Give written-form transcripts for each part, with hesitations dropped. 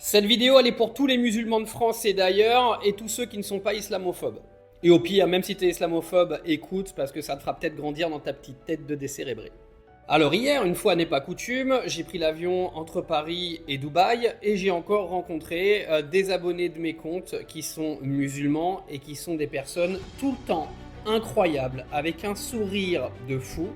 Cette vidéo, elle est pour tous les musulmans de France et d'ailleurs, et tous ceux qui ne sont pas islamophobes. Et au pire, même si tu es islamophobe, écoute, parce que ça te fera peut-être grandir dans ta petite tête de décérébré. Alors hier, une fois n'est pas coutume, j'ai pris l'avion entre Paris et Dubaï, et j'ai encore rencontré des abonnés de mes comptes qui sont musulmans et qui sont des personnes tout le temps incroyables, avec un sourire de fou,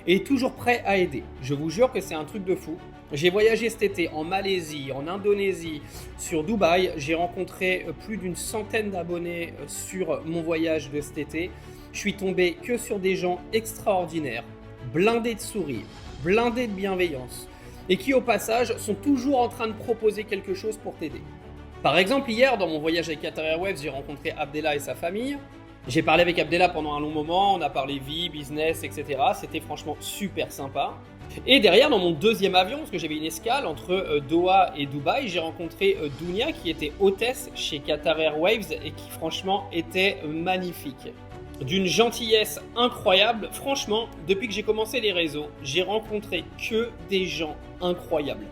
et toujours prêts à aider. Je vous jure que c'est un truc de fou. J'ai voyagé cet été en Malaisie, en Indonésie, sur Dubaï. J'ai rencontré plus d'une centaine d'abonnés sur mon voyage de cet été. Je suis tombé que sur des gens extraordinaires, blindés de sourire, blindés de bienveillance, et qui au passage sont toujours en train de proposer quelque chose pour t'aider. Par exemple, hier, dans mon voyage avec Qatar Airways, j'ai rencontré Abdellah et sa famille. J'ai parlé avec Abdellah pendant un long moment, on a parlé vie, business, etc. C'était franchement super sympa. Et derrière, dans mon deuxième avion, parce que j'avais une escale entre Doha et Dubaï, j'ai rencontré Dounia qui était hôtesse chez Qatar Airways et qui franchement était magnifique. D'une gentillesse incroyable. Franchement, depuis que j'ai commencé les réseaux, j'ai rencontré que des gens incroyables.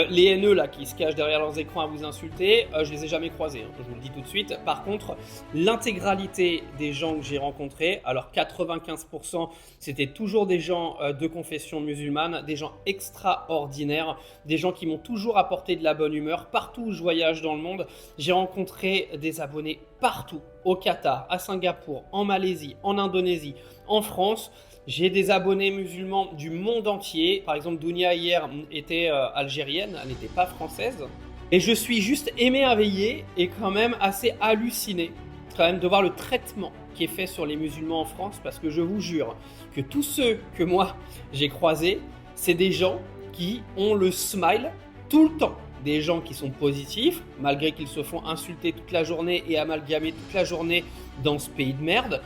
Les haineux là qui se cachent derrière leurs écrans à vous insulter, je les ai jamais croisés, hein, je vous le dis tout de suite. Par contre, l'intégralité des gens que j'ai rencontrés, alors 95%, c'était toujours des gens de confession musulmane, des gens extraordinaires, des gens qui m'ont toujours apporté de la bonne humeur. Partout où je voyage dans le monde, j'ai rencontré des abonnés partout, au Qatar, à Singapour, en Malaisie, en Indonésie, en France. J'ai des abonnés musulmans du monde entier. Par exemple, Dounia hier était algérienne, elle n'était pas française. Et je suis juste émerveillé et quand même assez halluciné quand même de voir le traitement qui est fait sur les musulmans en France, parce que je vous jure que tous ceux que moi j'ai croisés, c'est des gens qui ont le smile tout le temps. Des gens qui sont positifs, malgré qu'ils se font insulter toute la journée et amalgamer toute la journée dans ce pays de merde.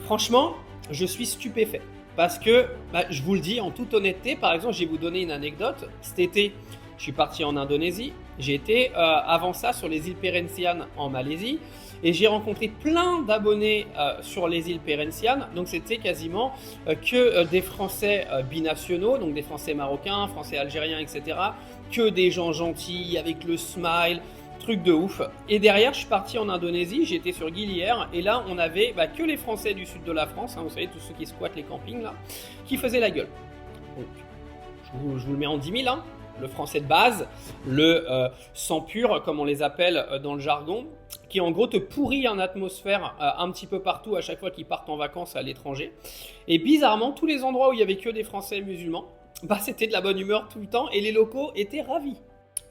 Franchement, je suis stupéfait. Parce que, je vous le dis en toute honnêteté, par exemple, je vais vous donner une anecdote. Cet été, je suis parti en Indonésie. J'ai été avant ça sur les îles Perhentian en Malaisie. Et j'ai rencontré plein d'abonnés sur les îles Perhentian. Donc c'était quasiment que des Français binationaux, donc des Français marocains, Français algériens, etc. Que des gens gentils, avec le smile, truc de ouf. Et derrière, je suis parti en Indonésie, j'étais sur Gilier, et là, on avait que les Français du sud de la France, hein, vous savez, tous ceux qui squattent les campings, là, qui faisaient la gueule. Donc, je vous le mets en 10 000, hein, le français de base, le sang pur, comme on les appelle dans le jargon, qui en gros te pourrit en atmosphère un petit peu partout à chaque fois qu'ils partent en vacances à l'étranger. Et bizarrement, tous les endroits où il y avait que des Français musulmans, c'était de la bonne humeur tout le temps, et les locaux étaient ravis.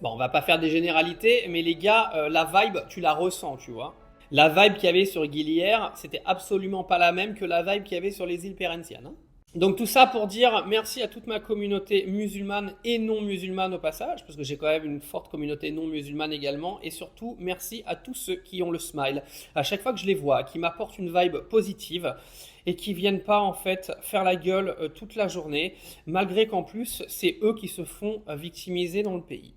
Bon, on va pas faire des généralités, mais les gars, la vibe, tu la ressens, tu vois. La vibe qu'il y avait sur Gilier, c'était absolument pas la même que la vibe qu'il y avait sur les îles Perhentian. Hein. Donc tout ça pour dire merci à toute ma communauté musulmane et non musulmane au passage, parce que j'ai quand même une forte communauté non musulmane également, et surtout merci à tous ceux qui ont le smile. À chaque fois que je les vois, qui m'apportent une vibe positive, et qui viennent pas en fait faire la gueule toute la journée, malgré qu'en plus c'est eux qui se font victimiser dans le pays.